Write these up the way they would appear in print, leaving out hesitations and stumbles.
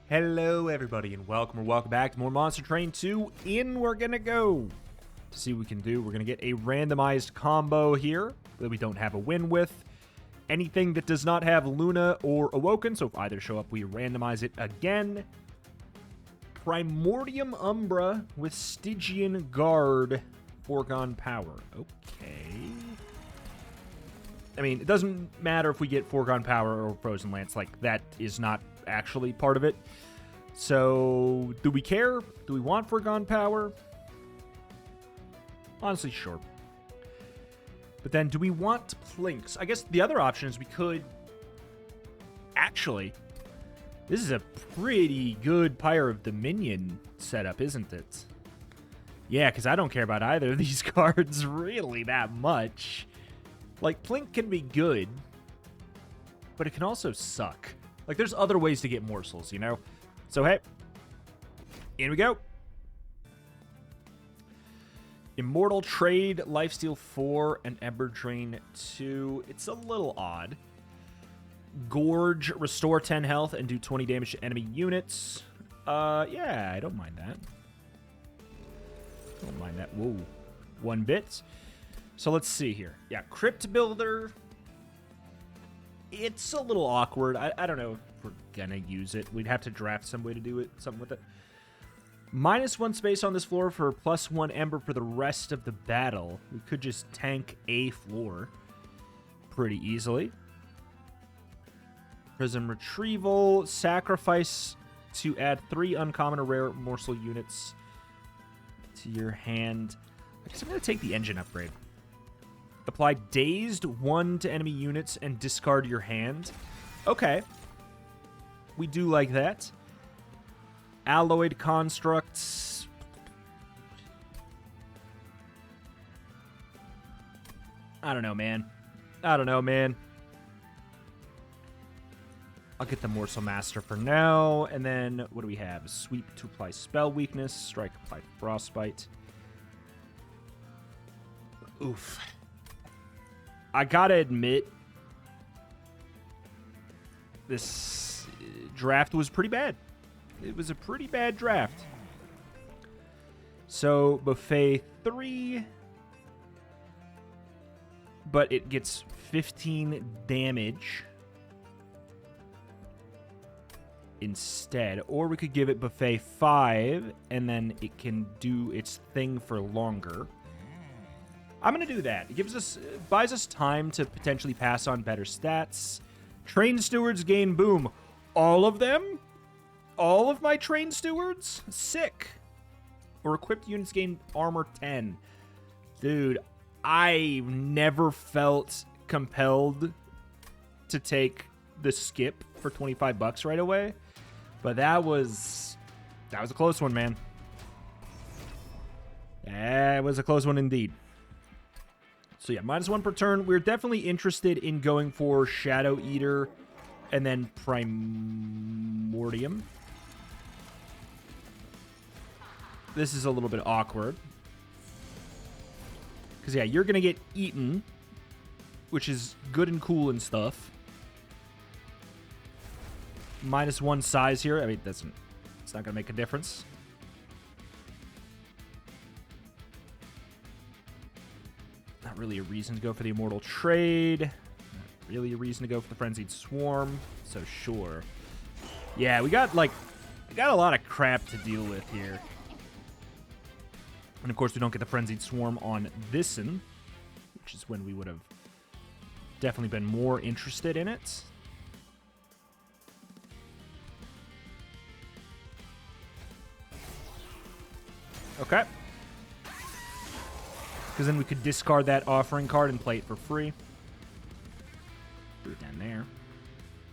Hello everybody and welcome back to more Monster Train 2. We're gonna go to see what we can do. We're gonna get a randomized combo here that we don't have a win with. Anything that does not have Luna or Awoken, so if either show up, we randomize it again. Primordium Umbra with Stygian Guard, Foregone Power. Okay. I mean, it doesn't matter if we get Foregone Power or Frozen Lance, like, that is not actually part of it. So, do we care? Do we want Foregone Power? Honestly, sure. But then, do we want Plinks? I guess the other option is we could... Actually, this is a pretty good Pyre of Dominion setup, isn't it? Yeah, because I don't care about either of these cards really that much. Like, Plink can be good, but it can also suck. Like, there's other ways to get Morsels, you know? So, hey, in we go. Immortal Trade, Lifesteal 4, and Ember Drain 2. It's a little odd. Gorge, restore 10 health and do 20 damage to enemy units. Yeah, I don't mind that. Don't mind that. Whoa. 1 bit. So let's see here. Yeah, Crypt Builder. It's a little awkward. I don't know if we're gonna use it. We'd have to draft some way to do it, something with it. -1 space on this floor for +1 Ember for the rest of the battle. We could just tank a floor pretty easily. Prism Retrieval. Sacrifice to add 3 uncommon or rare morsel units to your hand. I guess I'm gonna take the engine upgrade. Apply Dazed 1 to enemy units and discard your hand. Okay. We do like that. Alloyed Constructs. I don't know, man. I'll get the Morsel Master for now. And then, what do we have? Sweep to apply Spell Weakness. Strike, apply Frostbite. Oof. I gotta admit, this draft was pretty bad. It was a pretty bad draft. So, Buffet 3, but it gets 15 damage instead. Or we could give it Buffet 5, and then it can do its thing for longer. I'm going to do that. It gives us, buys us time to potentially pass on better stats. Train Stewards gain boom. All of them? All of my Train Stewards? Sick. Or equipped units gain armor 10. Dude, I never felt compelled to take the skip for 25 bucks right away. But that was a close one, man. That was a close one indeed. So yeah, -1 per turn. We're definitely interested in going for Shadow Eater and then Primordium. This is a little bit awkward. Because yeah, you're going to get eaten, which is good and cool and stuff. -1 size here. I mean, it's not going to make a difference. Not really a reason to go for the Immortal Trade. Not really a reason to go for the Frenzied Swarm. So sure. Yeah, we got a lot of crap to deal with here. And of course we don't get the Frenzied Swarm on this'n, which is when we would have definitely been more interested in it. Okay. Because then we could discard that offering card and play it for free. Put it down there.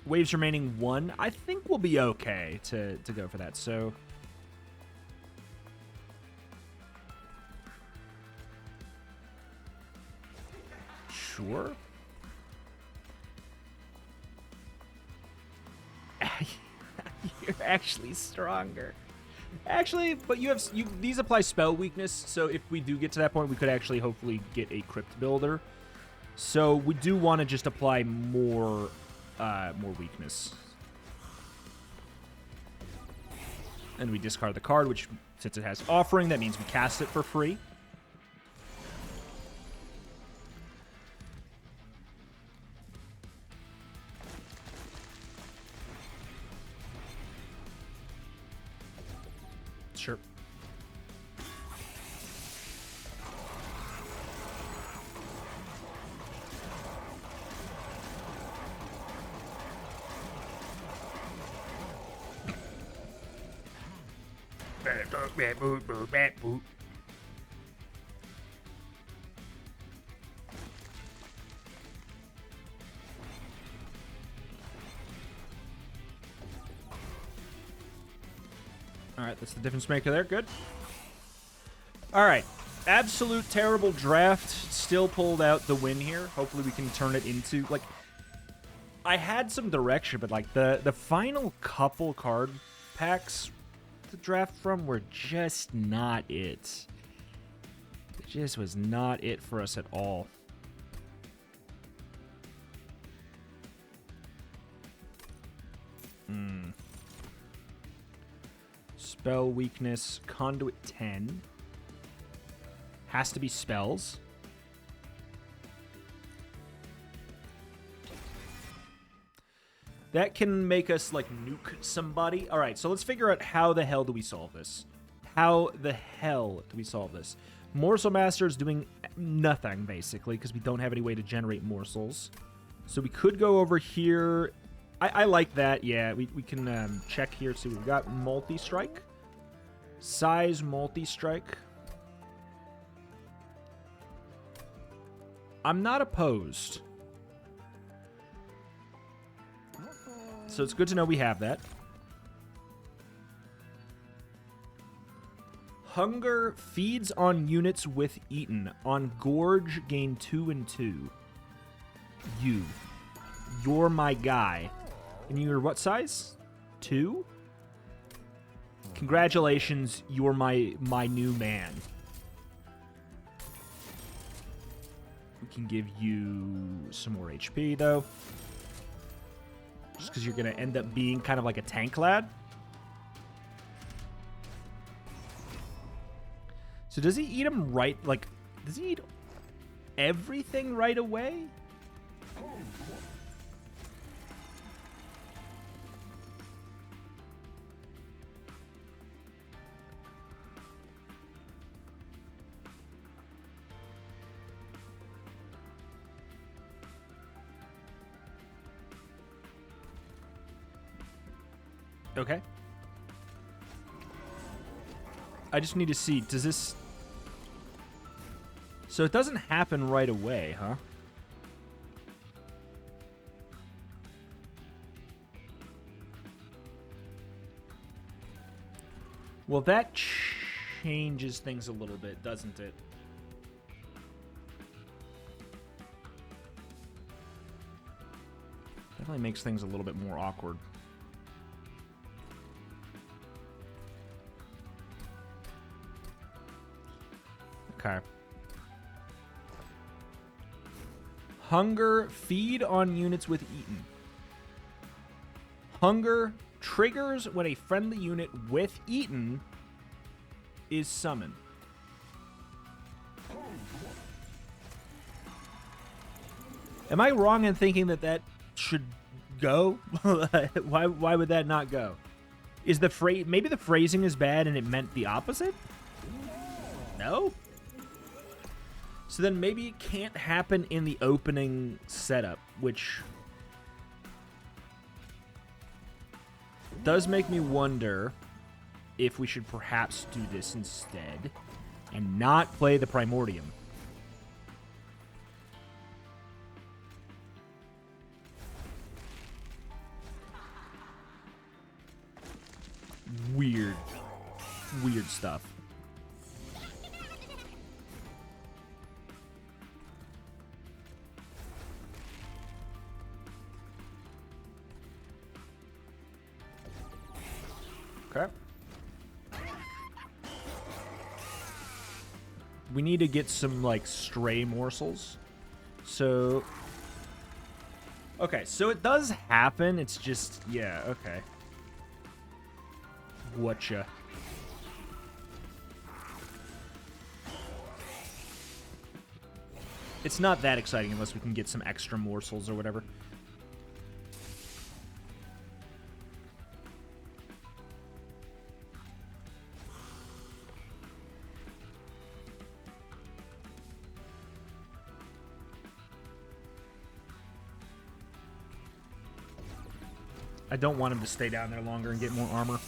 Waves remaining 1. I think we'll be okay to go for that. So, sure. You're actually stronger. Actually, but these apply spell weakness, so if we do get to that point, we could actually hopefully get a Crypt Builder. So we do want to just apply more weakness. And we discard the card, which, since it has offering, that means we cast it for free. Sure. Alright, that's the difference maker there. Good. Alright. Absolute terrible draft. Still pulled out the win here. Hopefully we can turn it into, like... I had some direction, but, like, the final couple card packs to draft from were just not it. It just was not it for us at all. Spell weakness, conduit 10. Has to be spells. That can make us, like, nuke somebody. All right, so let's figure out how the hell do we solve this. How the hell do we solve this? Morsel Master is doing nothing, basically, because we don't have any way to generate morsels. So we could go over here. I like that, yeah. We can check here, see what we've got. Multi-strike. Size multi-strike. I'm not opposed. So it's good to know we have that. Hunger feeds on units with eaten. On Gorge, gain 2 and 2. You're my guy. And you're what size? 2? Congratulations, you're my new man. We can give you some more HP, though. Just because you're going to end up being kind of like a tank lad. So does he eat him right? Like, does he eat everything right away? Okay. I just need to see, does this... So it doesn't happen right away, huh? Well, that changes things a little bit, doesn't it? Definitely makes things a little bit more awkward. Okay. Hunger, feed on units with eaten. Hunger triggers when a friendly unit with eaten is summoned. Am I wrong in thinking that that should go? Why would that not go? Is the phrase, maybe the phrasing is bad and it meant the opposite? No? So then maybe it can't happen in the opening setup, which does make me wonder if we should perhaps do this instead and not play the Primordium. Weird stuff. Okay. We need to get some, like, stray morsels. So... Okay, so it does happen. It's just... Yeah, okay. Whatcha? It's not that exciting unless we can get some extra morsels or whatever. I don't want him to stay down there longer and get more armor.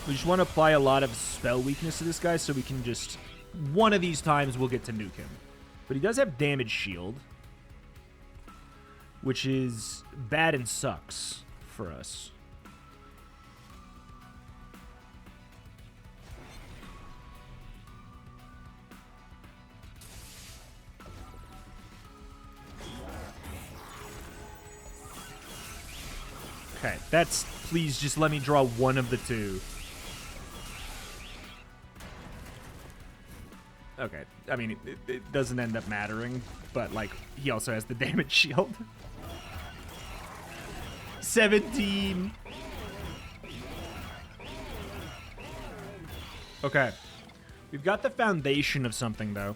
We just want to apply a lot of spell weakness to this guy so we can just... One of these times we'll get to nuke him. But he does have damage shield, which is bad and sucks for us. Okay, that's... Please just let me draw one of the two. Okay, I mean, it doesn't end up mattering, but, like, he also has the damage shield. 17! Okay. We've got the foundation of something, though.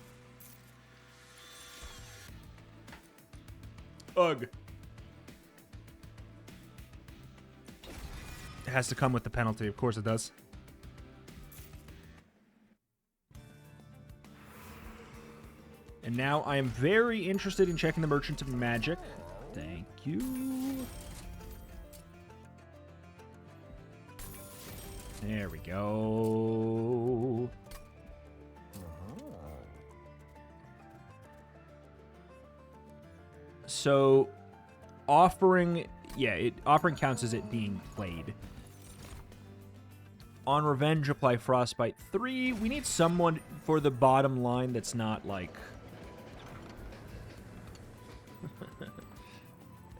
Ugh. It has to come with the penalty. Of course it does. And now I am very interested in checking the Merchant of Magic. Thank you. There we go. So, offering... Yeah, offering counts as it being played. On Revenge, apply Frostbite 3. We need someone for the bottom line that's not, like...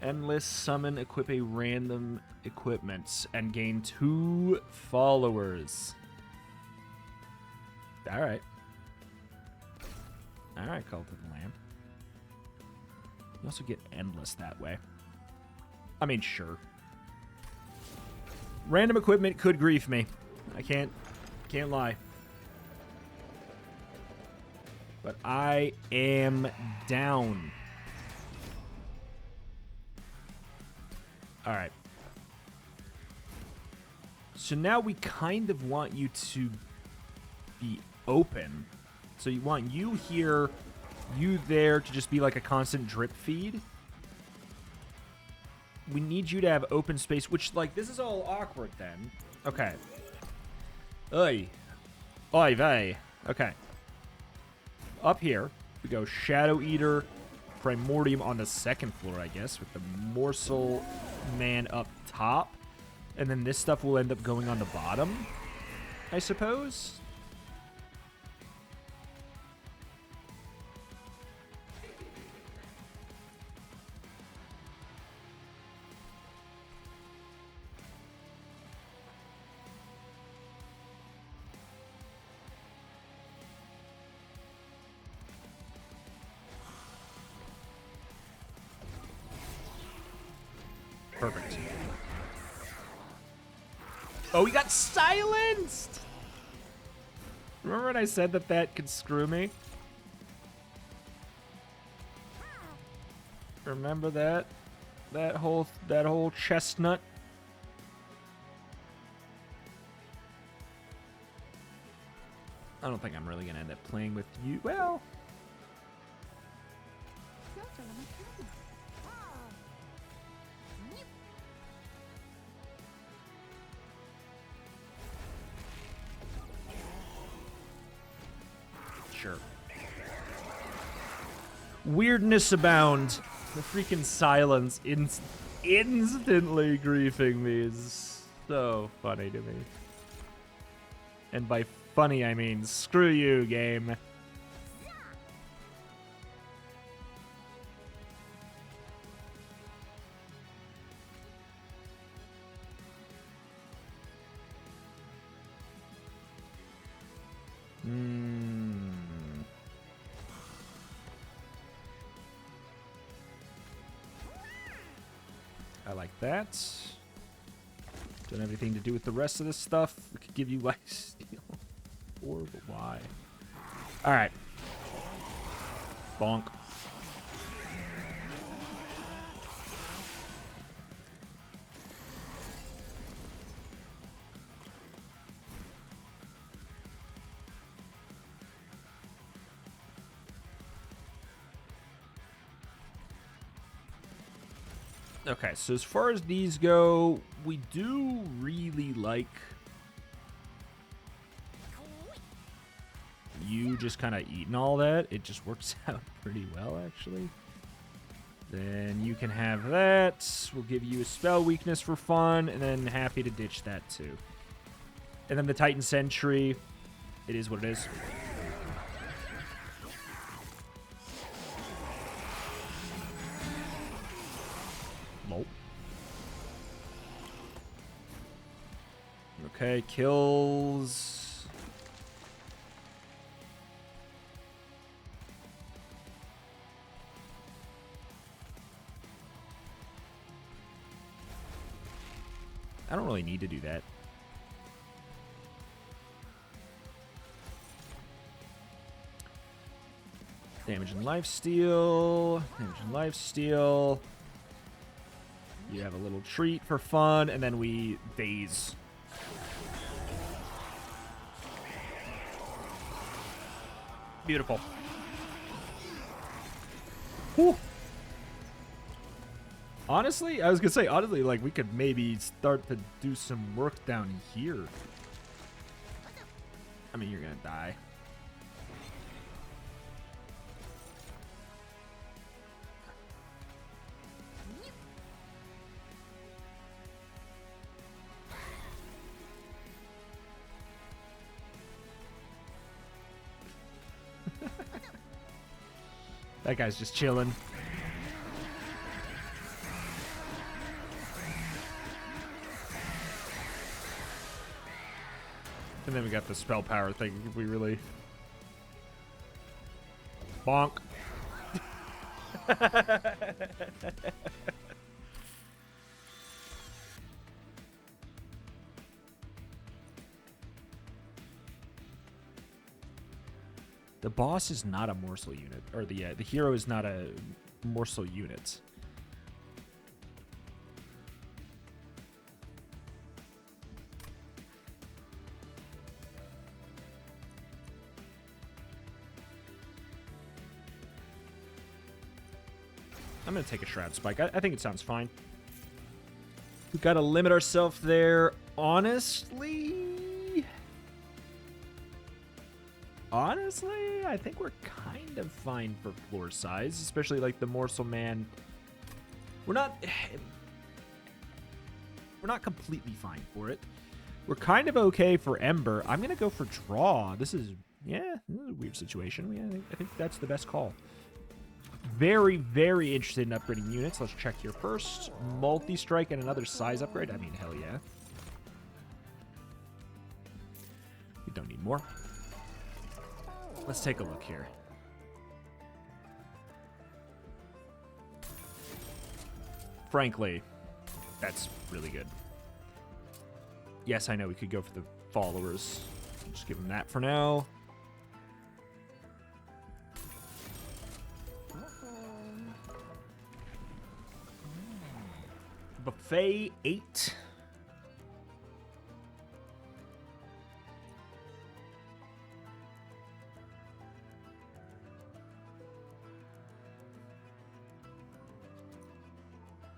Endless summon, equip a random equipment, and gain 2 followers. Alright. Alright, Cult of the Lamb. You also get Endless that way. I mean, sure. Random equipment could grief me. I can't lie. But I am down. Alright. So now we kind of want you to be open. So you want you here, you there to just be like a constant drip feed. We need you to have open space, which, like, this is all awkward then. Okay. Oy. Oy vey. Okay. Up here, we go Shadow Eater, Primordium on the second floor, I guess, with the Morsel Man up top. And then this stuff will end up going on the bottom, I suppose. Perfect. Oh, he got silenced! Remember when I said that that could screw me? Remember that? That whole chestnut? I don't think I'm really gonna end up playing with you. Well... Sure. Weirdness abound. The freaking silence instantly griefing me is so funny to me. And by funny, I mean screw you, game. I like that. Don't have anything to do with the rest of this stuff. We could give you lifesteal. Or but why? Alright. Bonk. Okay, so as far as these go, we do really like you just kind of eating all that. It just works out pretty well, actually. Then you can have that. We'll give you a spell weakness for fun, and then happy to ditch that too. And then the Titan Sentry, it is what it is. Nope. Okay, kills. I don't really need to do that. Damage and lifesteal. Damage and lifesteal. You have a little treat for fun, and then we phase. Beautiful. Whew. Honestly, I was gonna say, honestly, like, we could maybe start to do some work down here. I mean, you're gonna die. That guy's just chilling. And then we got the spell power thing. If we really... Bonk. The boss is not a morsel unit, or the hero is not a morsel unit. I'm gonna take a Shroud Spike. I think it sounds fine. We've got to limit ourselves there. Honestly, I think we're kind of fine for floor size, especially like the Morsel Man. We're not completely fine for it. We're kind of okay for Ember. I'm gonna go for Draw. This is a weird situation. I think that's the best call. Very, very interested in upgrading units. Let's check here first. Multi-strike and another size upgrade. I mean, hell yeah. We don't need more. Let's take a look here. Frankly, that's really good. Yes, I know we could go for the followers. Just give them that for now. Buffet 8.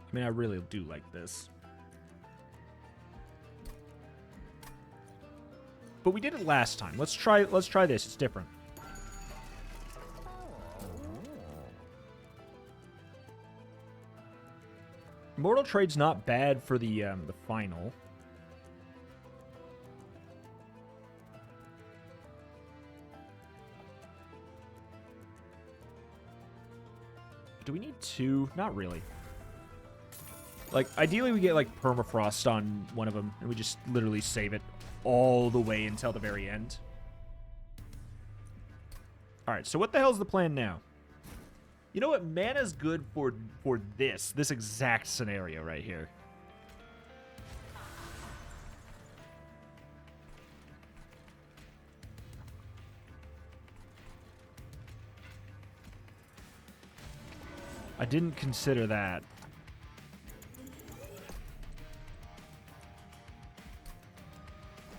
I mean, I really do like this. But we did it last time. Let's try this. It's different. Mortal Trade's not bad for the final. Do we need 2? Not really. Like, ideally we get, like, permafrost on one of them, and we just literally save it all the way until the very end. Alright, so what the hell's the plan now? You know what? Mana's good for this exact scenario right here. I didn't consider that.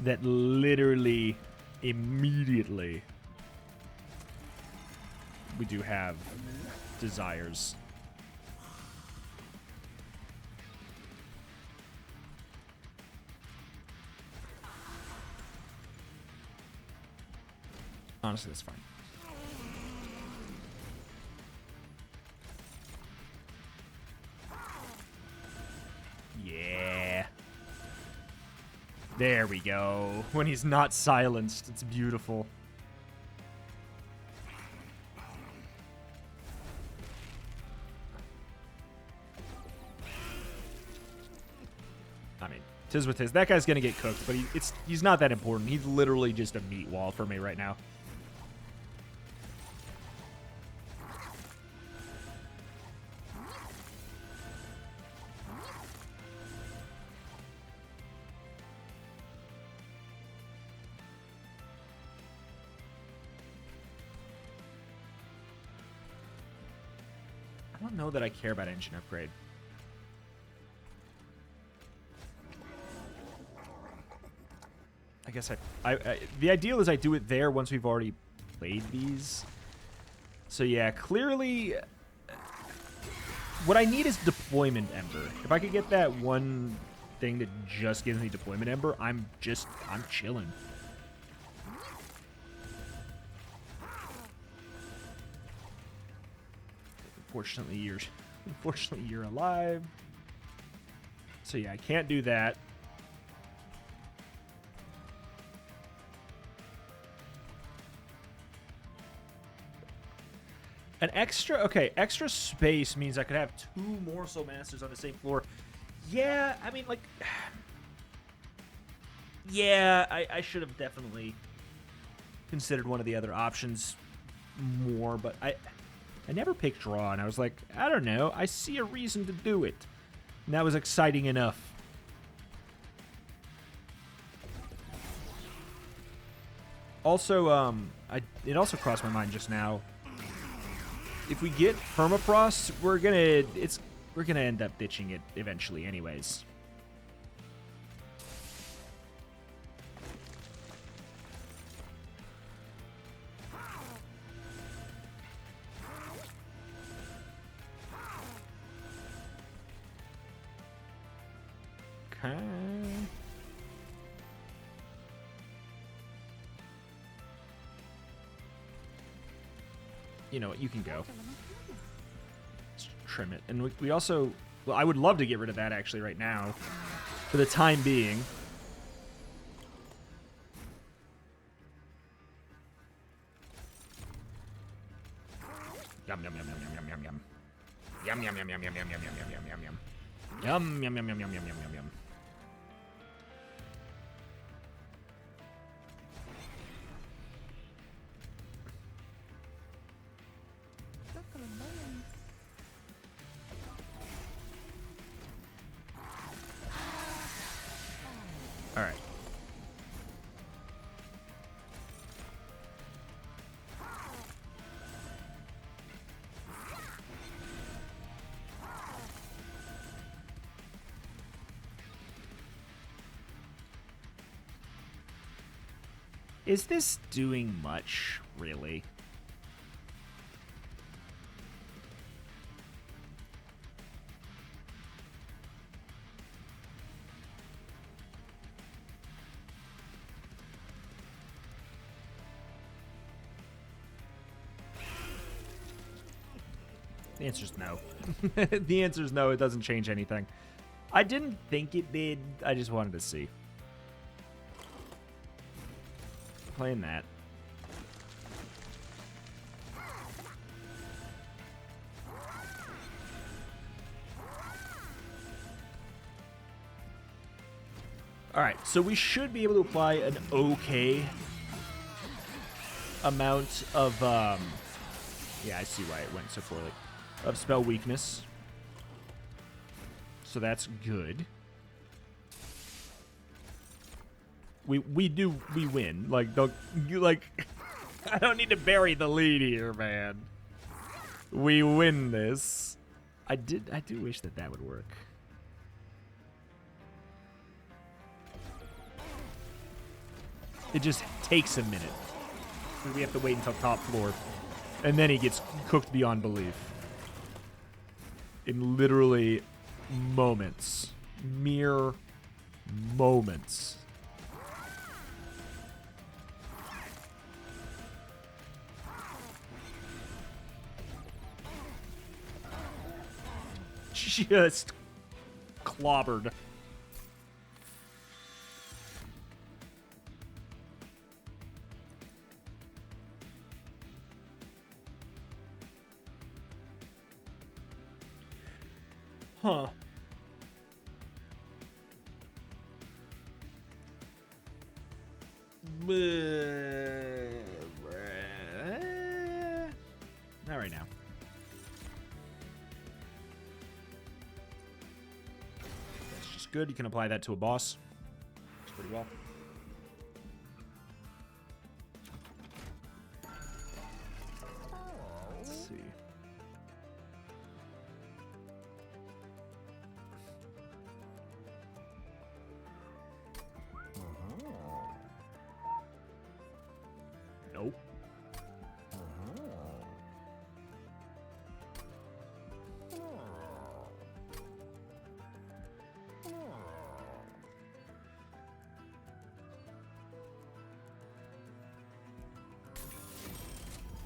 That literally immediately we do have desires. Honestly, that's fine. Yeah. There we go. When he's not silenced, it's beautiful. I mean, tis with tis. That guy's gonna get cooked, but he's not that important. He's literally just a meat wall for me right now. I don't know that I care about engine upgrade. I guess the ideal is I do it there once we've already played these. So yeah, clearly what I need is deployment ember. If I could get that one thing that just gives me deployment ember, I'm chilling. Unfortunately you're alive. So yeah, I can't do that. An extra space means I could have 2 Morsel Masters on the same floor. Yeah, I mean, like, yeah, I should have definitely considered one of the other options more, but I never picked draw, and I was like, I don't know, I see a reason to do it. And that was exciting enough. Also, it also crossed my mind just now. If we get permafrost, we're gonna end up ditching it eventually, anyways. Okay. You know what? You can go. Let's trim it. And we also... Well, I would love to get rid of that, actually, right now. For the time being. Yum, yum, yum, yum, yum, yum, yum. Yum, yum, yum, yum, yum, yum, yum, yum, yum, yum, yum, yum. Yum, yum, yum, yum, yum, yum, yum, yum, yum. All right. Is this doing much, really? The answer's no. The answer's no, it doesn't change anything. I didn't think it did, I just wanted to see. Playing that. Alright, so we should be able to apply an okay amount of, yeah, I see why it went so poorly, of spell weakness. So that's good. We win. Like, don't you, like, I don't need to bury the lead here, man. We win this. I do wish that would work. It just takes a minute. We have to wait until top floor. And then he gets cooked beyond belief. In literally moments. Mere moments. Just clobbered. Huh. Not right now. That's just good. You can apply that to a boss. It's pretty well. Let's see. Nope.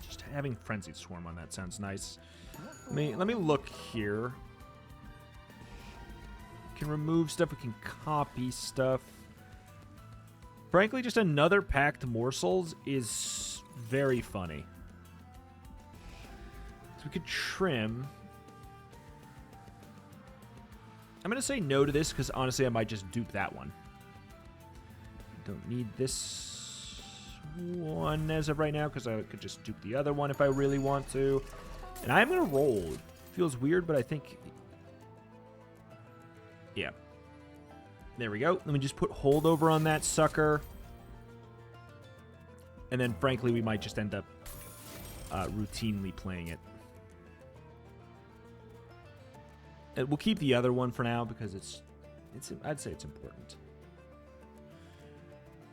Just having Frenzied Swarm on that sounds nice. Let me look here. We can remove stuff, we can copy stuff. Frankly, just another packed Morsels is very funny. So we could trim. I'm going to say no to this because honestly I might just dupe that one. Don't need this one as of right now because I could just dupe the other one if I really want to. And I'm going to roll. Feels weird, but I think... Yeah. There we go. Let me just put holdover on that sucker. And then, frankly, we might just end up routinely playing it. And we'll keep the other one for now because it's I'd say it's important.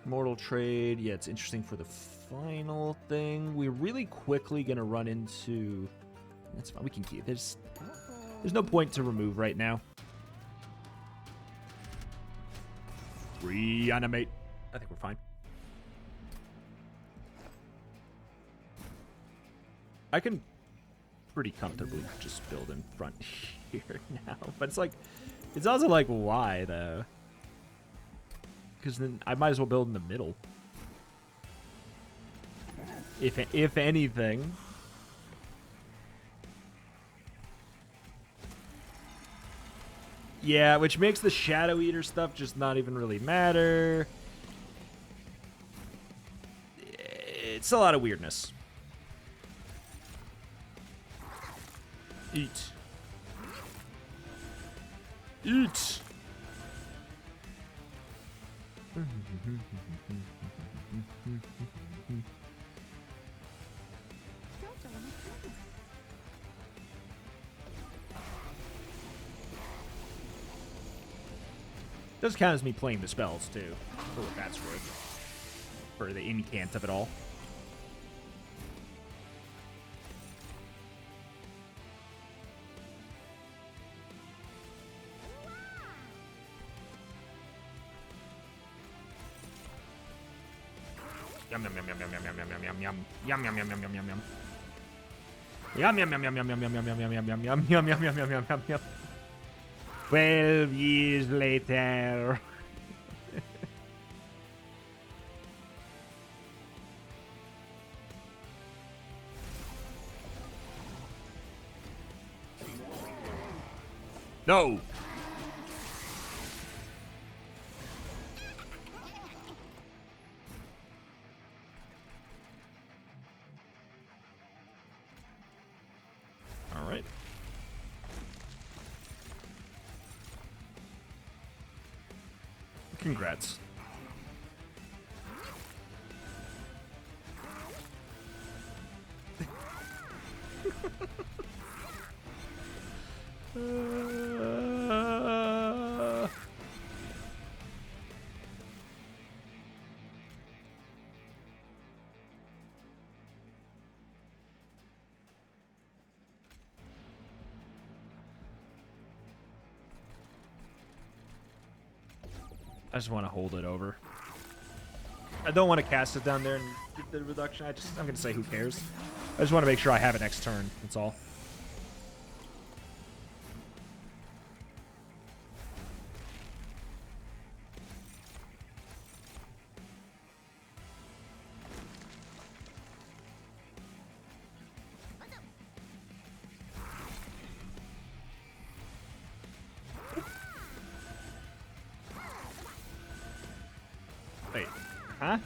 Mortal Trade. Yeah, it's interesting for the final thing. We're really quickly going to run into... That's fine. We can keep... There's no point to remove right now. Reanimate. I think we're fine. I can pretty comfortably just build in front here now. But it's like, it's also like, why though? Because then I might as well build in the middle. If anything. Yeah, which makes the Shadow Eater stuff just not even really matter. It's a lot of weirdness. Eat. Eat. Does count as me playing the spells, too. For what that's worth. For the incant of it all. Yum yum yum yum yum yum yum yum yum yum yum yum yum yum yum. Yum yum yum yum yum yum yum yum yum yum yum yum yum yum yum yum yum yum yum. 12 years later. No. All right. Congrats. I just want to hold it over. I don't want to cast it down there and get the reduction. I'm going to say who cares. I just want to make sure I have it next turn. That's all. Wait, huh?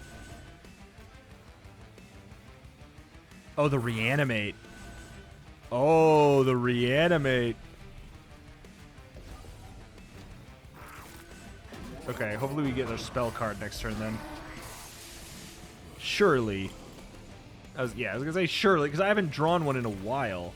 Oh, the reanimate. Oh, the reanimate. Okay, hopefully we get our spell card next turn then. Surely. I was gonna say surely, because I haven't drawn one in a while.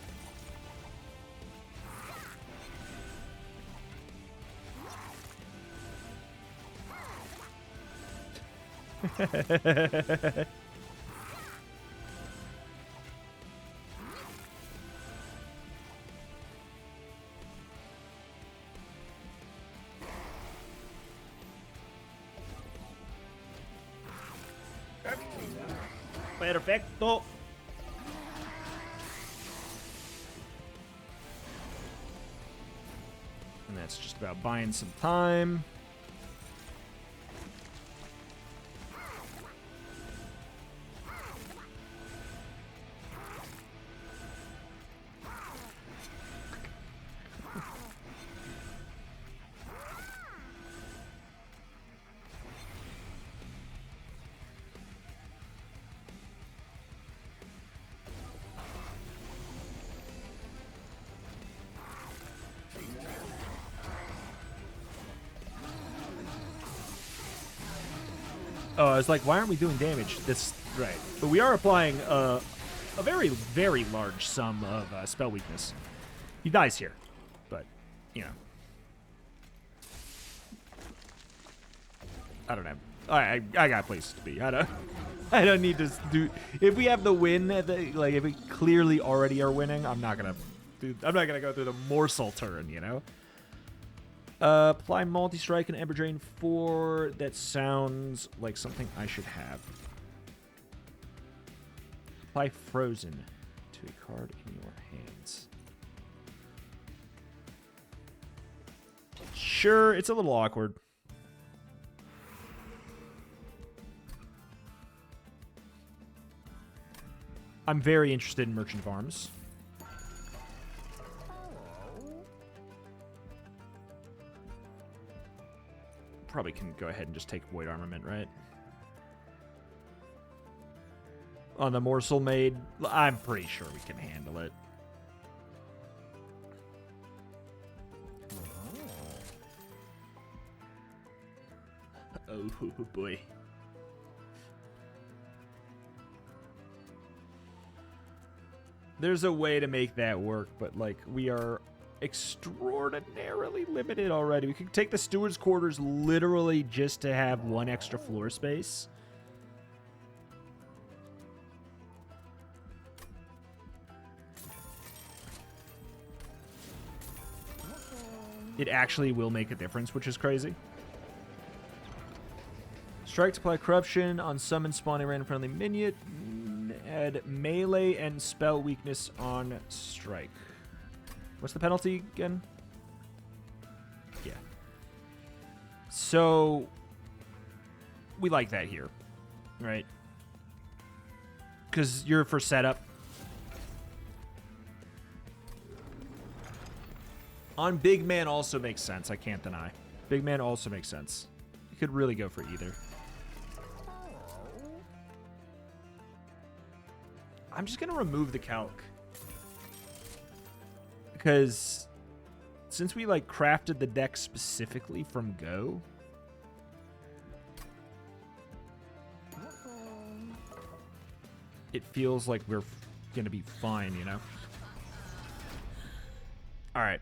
Perfecto. And that's just about buying some time. Oh, I was like, why aren't we doing damage? That's right. But we are applying a very, very large sum of spell weakness. He dies here, but, you know. I don't know. I got places to be. I don't need to do. If we have the win, like if we clearly already are winning, I'm not gonna go through the morsel turn, you know. Apply multi-strike and Ember Drain 4. That sounds like something I should have. Apply Frozen to a card in your hands. Sure, it's a little awkward. I'm very interested in Merchant of Arms. Probably can go ahead and just take Void Armament, right? On the Morsel-Made, I'm pretty sure we can handle it. Oh boy. There's a way to make that work, but like we are extraordinarily limited already. We could take the Steward's Quarters literally just to have one extra floor space. It actually will make a difference, which is crazy. Strike to apply Corruption on summon spawning random friendly minion. Add melee and spell weakness on strike. What's the penalty again? Yeah. So, we like that here, right? Because you're for setup. On Big Man also makes sense, I can't deny. Big Man also makes sense. You could really go for either. I'm just going to remove the calc. Because since we like crafted the deck specifically from Go, it feels like we're going to be fine, you know? All right.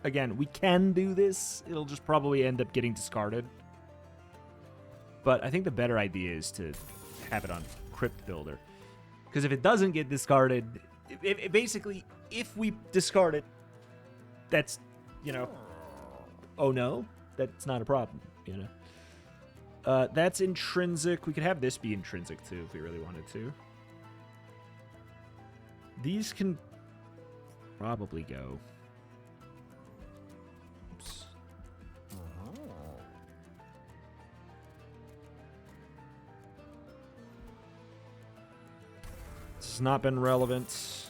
Again, we can do this. It'll just probably end up getting discarded. But I think the better idea is to have it on Crypt Builder. Because if it doesn't get discarded, basically, if we discard it, that's, you know, oh no, that's not a problem, you know. That's intrinsic. We could have this be intrinsic, too, if we really wanted to. These can probably go. Oops. This has not been relevant.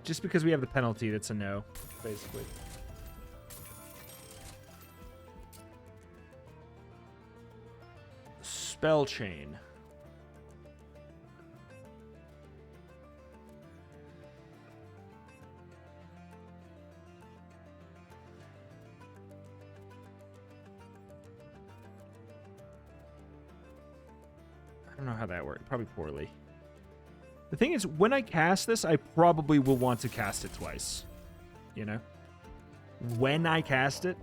Just because we have the penalty, that's a no, basically. Spell chain. I don't know how that worked. Probably poorly. The thing is, when I cast this, I probably will want to cast it twice. You know? When I cast it,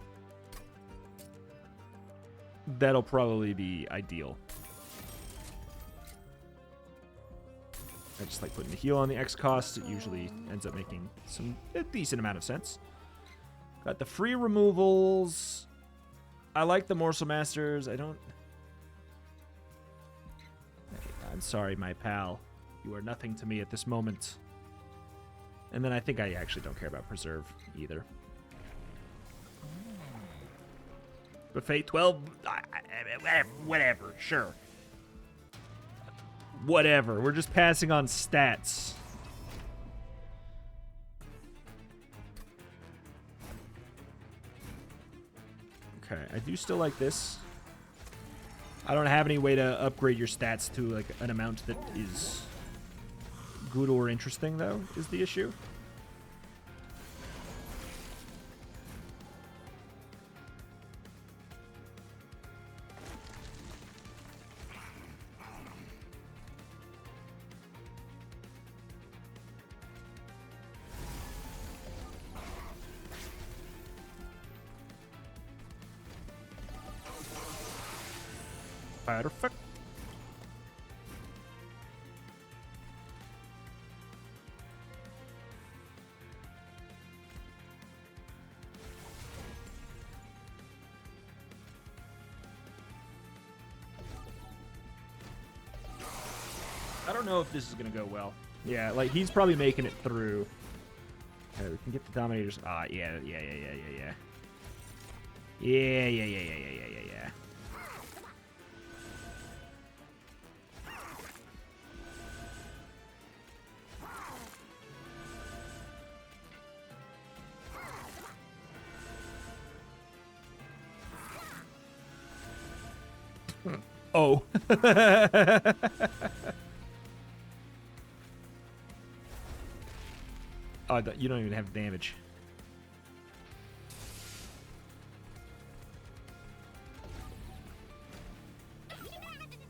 that'll probably be ideal. I just like putting the heal on the X cost. It usually ends up making a decent amount of sense. Got the free removals. I like the Morsel Masters. I'm sorry, my pal. You are nothing to me at this moment. And then I think I actually don't care about Preserve either. Buffet 12, whatever, sure. Whatever, we're just passing on stats. Okay, I do still like this. I don't have any way to upgrade your stats to like an amount that is good or interesting, though, is the issue. Perfect. I don't know if this is going to go well. Yeah, like, he's probably making it through. Okay, we can get the Dominators. Ah, yeah. Yeah. Oh. Oh, you don't even have damage.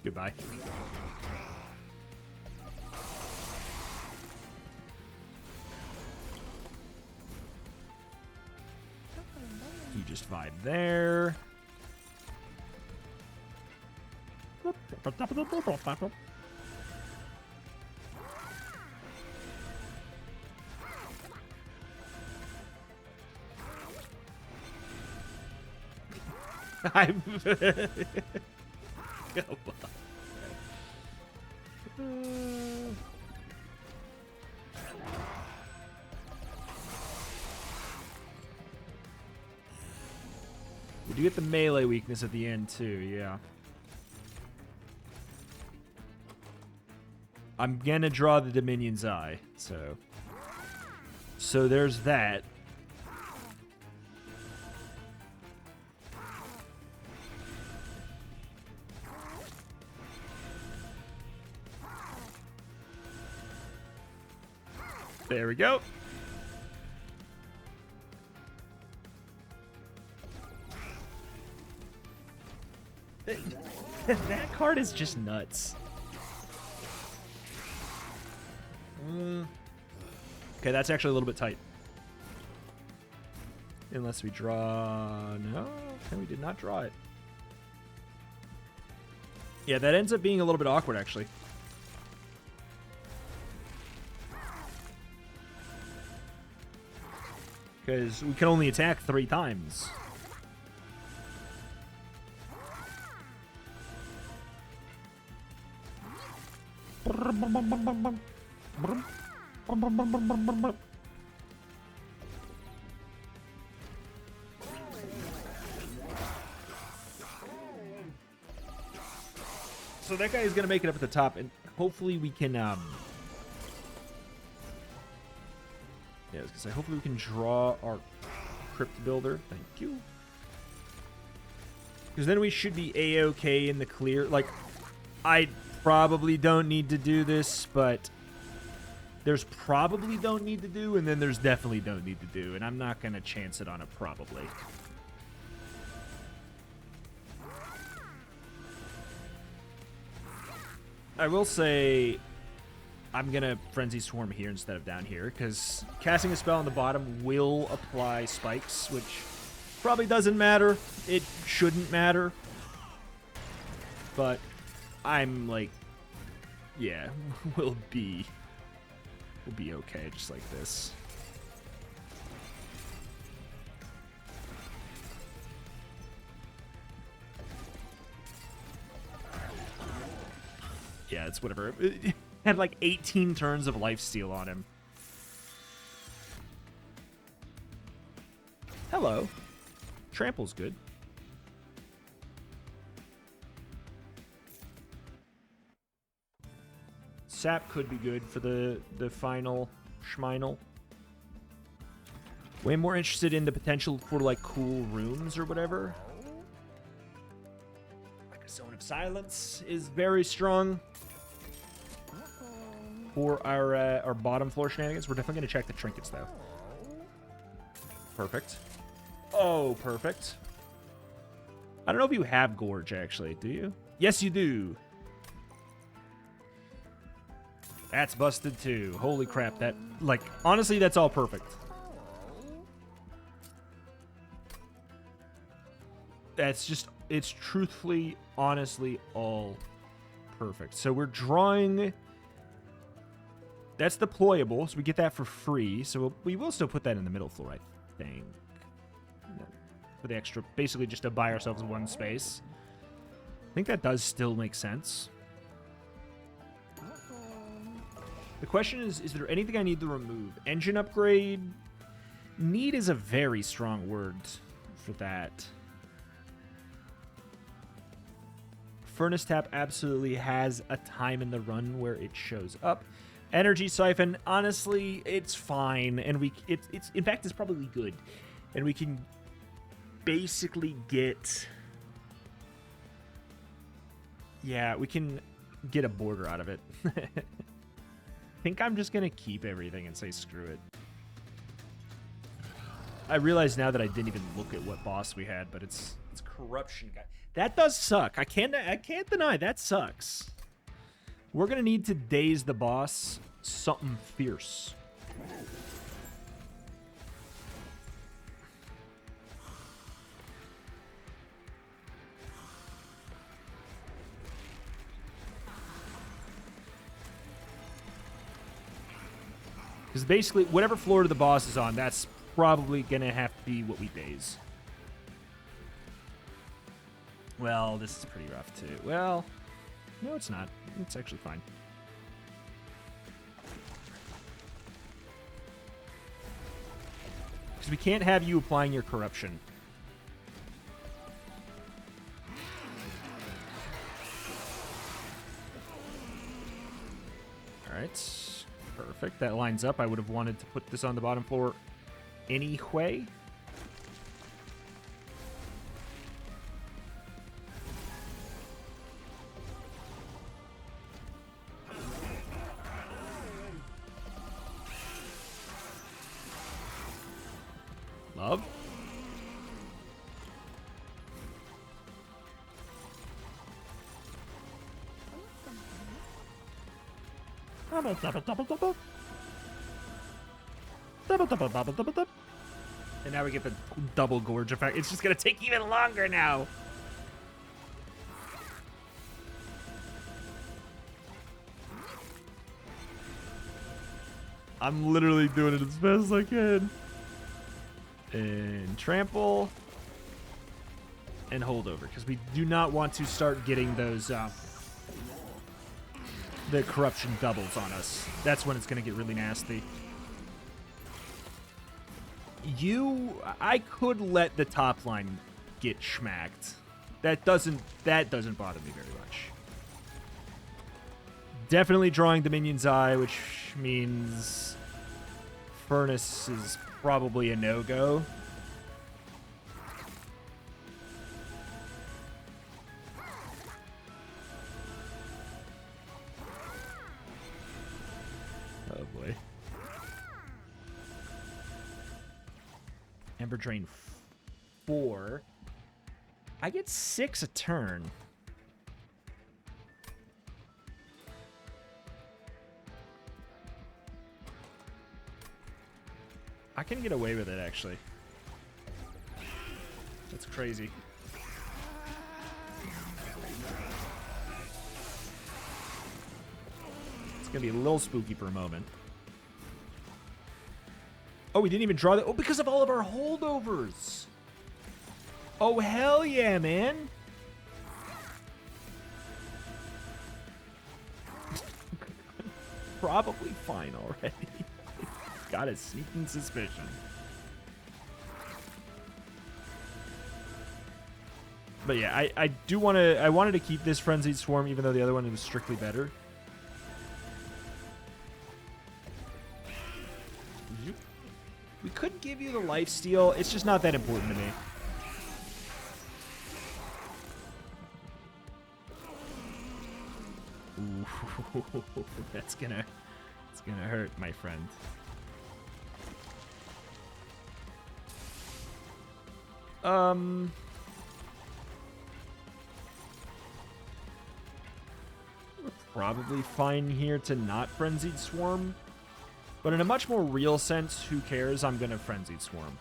Goodbye. You just vibe there. I'm come on. We do get the melee weakness at the end too, yeah. I'm gonna draw the Dominion's Eye, so there's that. There we go. That card is just nuts. Okay, that's actually a little bit tight. Unless we draw... No, okay, we did not draw it. Yeah, that ends up being a little bit awkward, actually. Because we can only attack 3 times. So that guy is going to make it up at the top, and hopefully we can, yeah, I was gonna say, hopefully we can draw our Crypt Builder. Thank you. Because then we should be A-okay in the clear. Like, I probably don't need to do this, but there's probably don't need to do, and then there's definitely don't need to do, and I'm not going to chance it on a probably. I will say I'm going to Frenzy Swarm here instead of down here, because casting a spell on the bottom will apply spikes, which probably doesn't matter. It shouldn't matter. But I'm like, yeah, we'll be okay just like this. Yeah, it's whatever. It had like 18 turns of lifesteal on him. Hello. Trample's good. Sap could be good for the final Schmeinel. Way more interested in the potential for like cool runes or whatever. Like a Zone of Silence is very strong for our bottom floor shenanigans. We're definitely going to check the trinkets though. Perfect. Oh, perfect. I don't know if you have Gorge actually. Do you? Yes, you do. That's busted too. Holy crap. That, like, honestly, that's all perfect. That's just, it's truthfully, honestly, all perfect. So we're drawing, that's deployable, so we get that for free. So we will still put that in the middle floor, I think. For the extra, basically just to buy ourselves one space. I think that does still make sense. The question is there anything I need to remove? Engine upgrade? Need is a very strong word for that. Furnace Tap absolutely has a time in the run where it shows up. Energy Siphon, honestly, it's fine. And it's in fact, it's probably good. And we can basically get... Yeah, we can get a border out of it. I think I'm just going to keep everything and say screw it. I realize now that I didn't even look at what boss we had, but it's Corruption Guy. That does suck. I can't deny that sucks. We're going to need to daze the boss something fierce. Because basically, whatever floor the boss is on, that's probably going to have to be what we daze. Well, this is pretty rough, too. Well, no, it's not. It's actually fine. Because we can't have you applying your corruption. All right. Perfect. That lines up. I would have wanted to put this on the bottom floor anyway. Love. Double, double, double, double. Double, double, double, double, double. And now we get the double gorge effect. It's just going to take even longer now. I'm literally doing it as best as I can. And trample. And holdover. Because we do not want to start getting those... the corruption doubles on us. That's when it's going to get really nasty. I could let the top line get schmacked. That doesn't bother me very much. Definitely drawing the minion's eye, which means Furnace is probably a no-go. Oh boy. Ember Drain 4. I get 6 a turn. I can get away with it, actually. That's crazy. It's going to be a little spooky for a moment. Oh, we didn't even draw that. Oh, because of all of our holdovers. Oh, hell yeah, man. Probably fine already. Got a sneaking suspicion. But yeah, I do want to... I wanted to keep this Frenzied Swarm, even though the other one was strictly better. We could give you the lifesteal. It's just not that important to me. Ooh, it's gonna hurt, my friend. We're probably fine here to not Frenzied Swarm. But in a much more real sense, who cares? I'm going to Frenzied Swarm.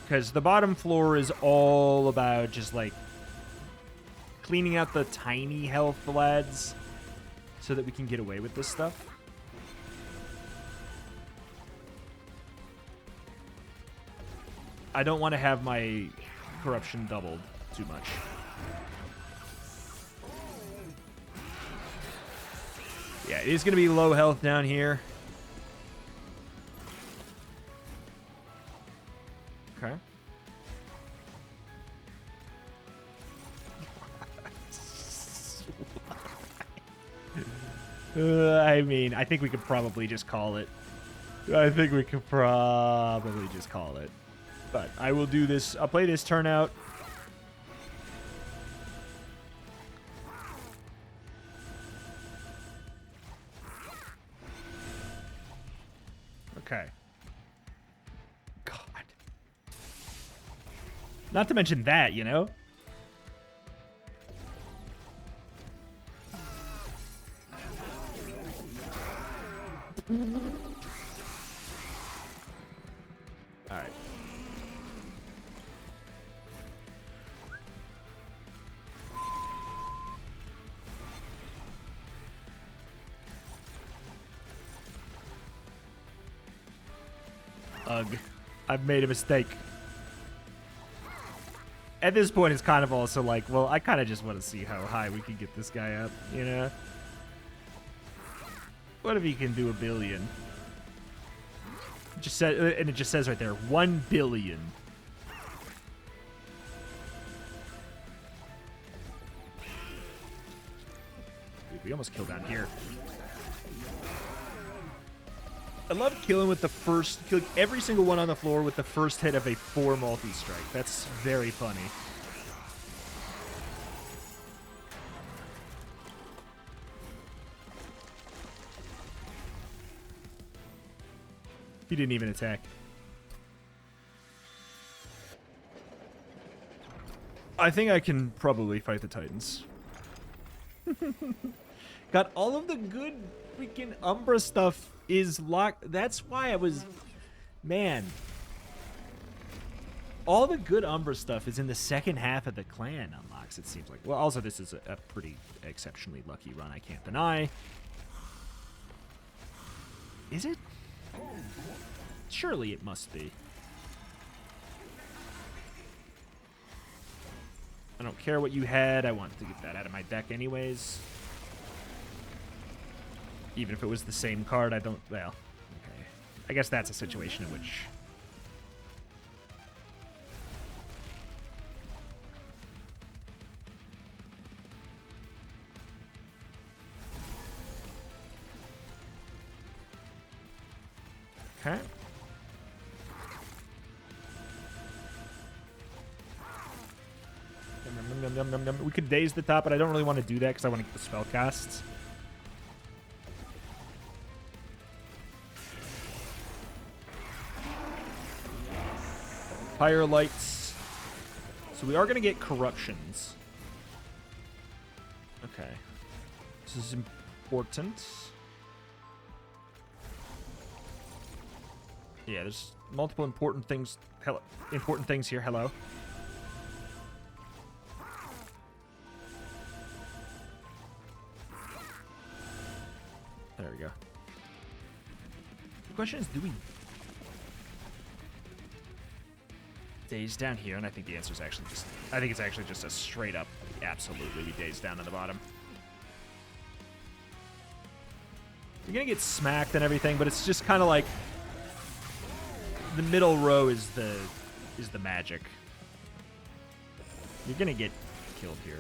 Because the bottom floor is all about just, like, cleaning out the tiny health lads so that we can get away with this stuff. I don't want to have my corruption doubled too much. Yeah, it is going to be low health down here. Okay. I mean, I think we could probably just call it. But I will do this. I'll play this turnout. Okay. God. Not to mention that, you know? All right. Ugh. I've made a mistake. At this point, it's kind of also like, well, I kind of just want to see how high we can get this guy up, you know? What if he can do 1 billion? It just said, and it just says right there, 1 billion. Dude, we almost killed down here. I love killing with the first, kill every single one on the floor with the first hit of a 4 multi-strike. That's very funny. He didn't even attack. I think I can probably fight the Titans. Got all of the good freaking Umbra stuff is locked. That's why I was... Man. All the good Umbra stuff is in the second half of the clan unlocks, it seems like. Well, also, this is a pretty exceptionally lucky run, I can't deny. Is it? Surely it must be. I don't care what you had. I want to get that out of my deck anyways. Even if it was the same card, I don't... Well, okay. I guess that's a situation in which... Okay. We could daze the top, but I don't really want to do that because I want to get the spell casts. Pyre lights. So we are going to get corruptions. Okay. This is important. Yeah, there's multiple important things. Important things here. Hello. There we go. The question is, do we daze down here? And I think the answer is actually just... I think it's actually just a straight up, absolutely, we daze down to the bottom. You're gonna get smacked and everything, but it's just kind of like... The middle row is the magic. You're gonna get killed here.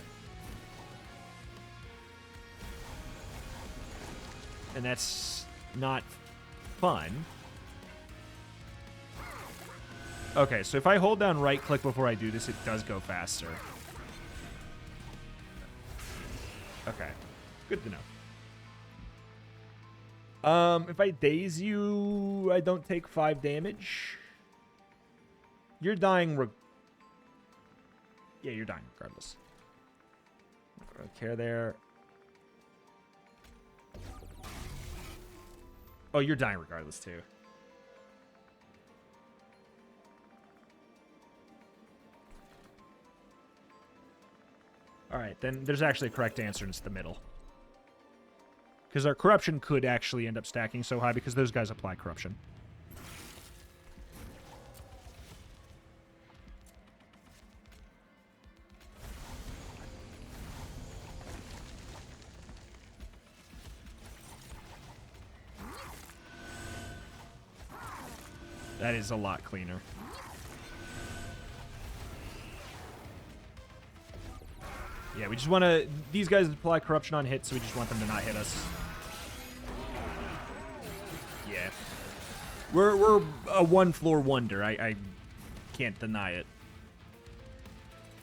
And that's not fun. Okay, so if I hold down right click before I do this, it does go faster. Okay, good to know. If I daze you, I don't take 5 damage. You're dying. Yeah, you're dying regardless. I don't care there. Oh, you're dying regardless, too. Alright, then there's actually a correct answer, and it's the middle. Because our corruption could actually end up stacking so high because those guys apply corruption. That is a lot cleaner. Yeah, we just want to... These guys apply corruption on hits, so we just want them to not hit us. Yeah. We're a one-floor wonder. I can't deny it.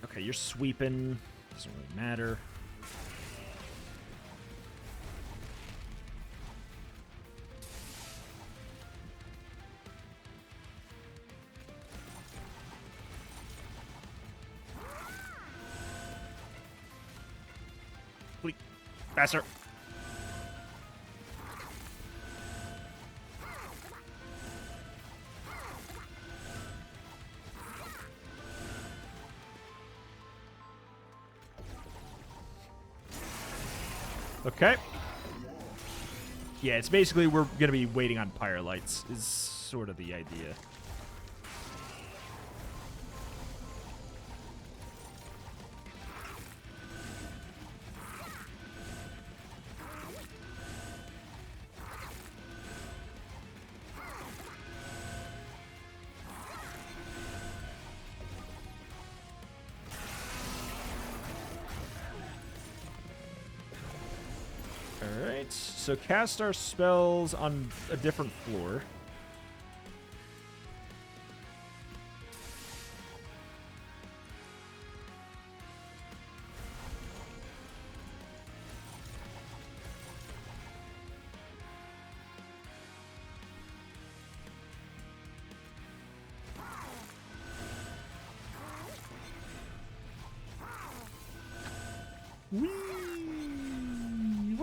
Okay, you're sweeping. Doesn't really matter. Faster. Okay. Yeah, it's basically we're going to be waiting on Pyre lights is sort of the idea. So cast our spells on a different floor.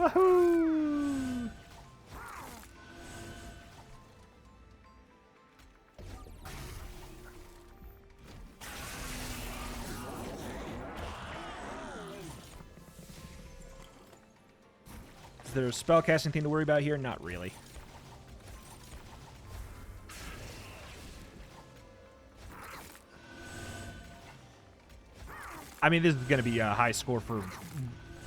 Wahoo! Is there a spellcasting thing to worry about here? Not really. I mean, this is going to be a high score for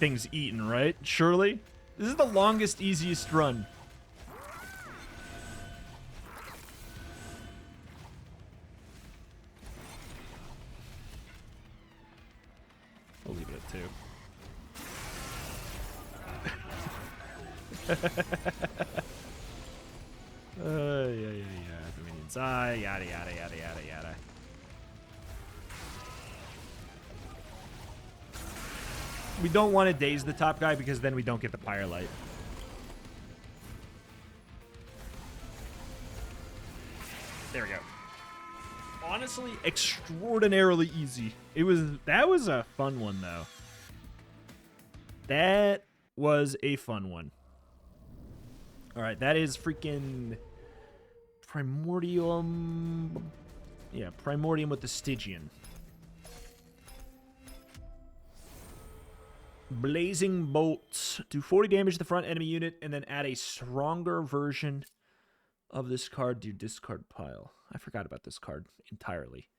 things eaten, right? Surely? This is the longest, easiest run. We'll leave it at 2. Yeah. Dominion's Eye, yada, yada, yada, yada, yada. We don't want to daze the top guy because then we don't get the Pyre Light. There we go. Honestly, extraordinarily easy. That was a fun one, though. That was a fun one. All right, that is freaking Primordium. Yeah, Primordium with the Stygian. Blazing Bolts. Do 40 damage to the front enemy unit and then add a stronger version of this card to your discard pile. I forgot about this card entirely.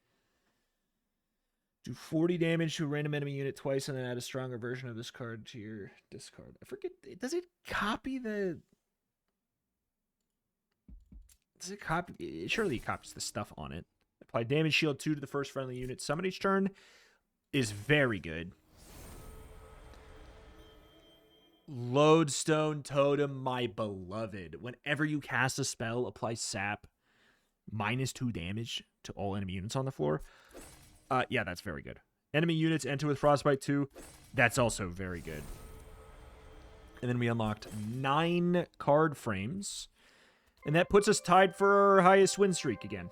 Do 40 damage to a random enemy unit twice and then add a stronger version of this card to your discard. I forget. Does it copy the... Does it copy... Surely it copies the stuff on it. Apply damage shield 2 to the first friendly unit. Summon each turn is very good. Lodestone Totem, my beloved. Whenever you cast a spell, apply sap. -2 damage to all enemy units on the floor. Yeah, that's very good. Enemy units enter with Frostbite 2. That's also very good. And then we unlocked 9 card frames. And that puts us tied for our highest win streak again.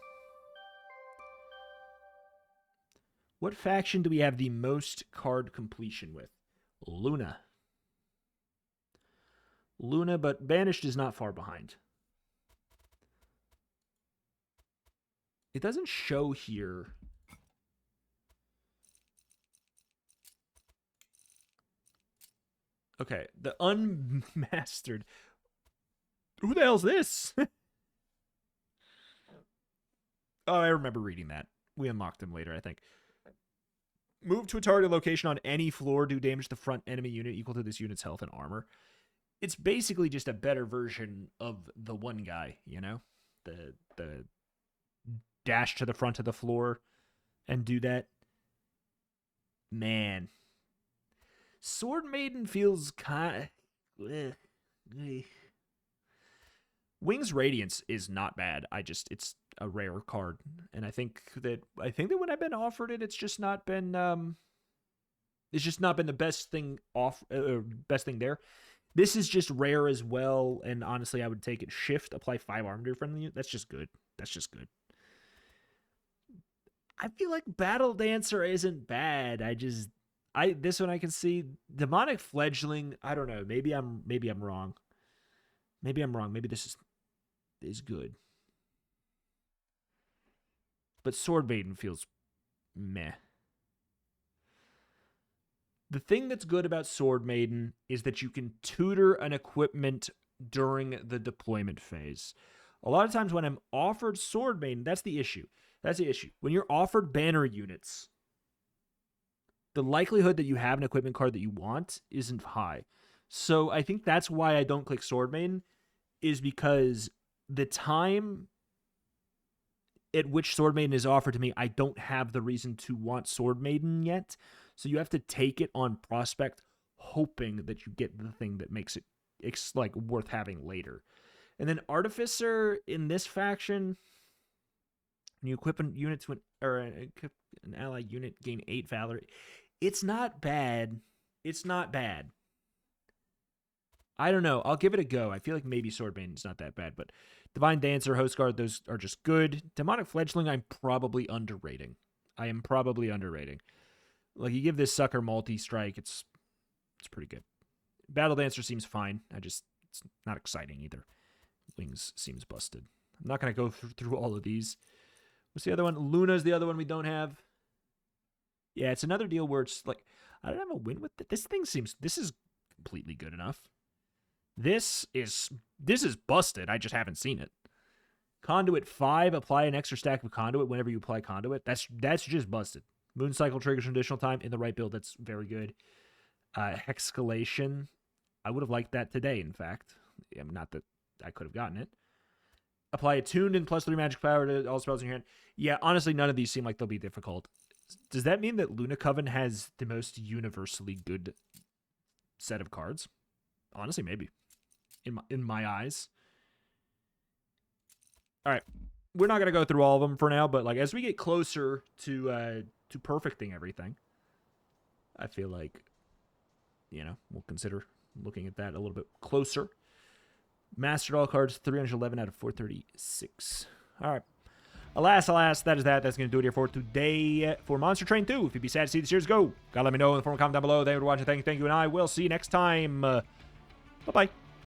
What faction do we have the most card completion with? Luna. Luna, but Banished is not far behind. It doesn't show here. Okay, the Unmastered. Who the hell's this? Oh, I remember reading that. We unlocked him later, I think. Move to a target location on any floor. Do damage to the front enemy unit equal to this unit's health and armor. It's basically just a better version of the one guy, you know? The dash to the front of the floor and do that. Man. Sword Maiden feels kind of... Wings Radiance is not bad. It's a rare card. And I think that when I've been offered it, it's just not been the best thing best thing there. This is just rare as well, and honestly, I would take it. Shift, apply 5 armor to a friendly unit. That's just good. That's just good. I feel like Battle Dancer isn't bad. This one I can see. Demonic Fledgling, I don't know. Maybe I'm wrong. Maybe I'm wrong. Maybe this is good. But Sword Maiden feels meh. The thing that's good about Sword Maiden is that you can tutor an equipment during the deployment phase. A lot of times when I'm offered Sword Maiden, that's the issue. That's the issue. When you're offered banner units, the likelihood that you have an equipment card that you want isn't high. So I think that's why I don't click Sword Maiden, is because the time at which Sword Maiden is offered to me, I don't have the reason to want Sword Maiden yet. So you have to take it on prospect, hoping that you get the thing that makes it like worth having later. And then Artificer in this faction, when you equip units or an ally unit gain 8 Valor. It's not bad. It's not bad. I don't know. I'll give it a go. I feel like maybe Sword Maiden's not that bad, but Divine Dancer, Host Guard, those are just good. Demonic Fledgling, I'm probably underrating. I am probably underrating. Like, you give this sucker multi-strike, it's pretty good. Battle Dancer seems fine. It's not exciting either. Wings seems busted. I'm not going to go through all of these. What's the other one? Luna's the other one we don't have. Yeah, it's another deal where it's like, I don't have a win with it. This is completely good enough. This is busted. I just haven't seen it. Conduit 5, apply an extra stack of Conduit whenever you apply Conduit. That's just busted. Moon Cycle triggers additional time in the right build. That's very good. Hexcalation. I would have liked that today, in fact. Not that I could have gotten it. Apply attuned and +3 magic power to all spells in your hand. Yeah, honestly, none of these seem like they'll be difficult. Does that mean that Luna Coven has the most universally good set of cards? Honestly, maybe. In my eyes. All right. We're not going to go through all of them for now, but like as we get closer to perfecting everything, I feel like, we'll consider looking at that a little bit closer. Mastered all cards, 311 out of 436. All right. Alas, that is that. That's going to do it here for today for Monster Train 2. If you'd be sad to see the series go, gotta let me know in the form of comment down below. Thank you for watching. Thank you, and I will see you next time. Bye-bye.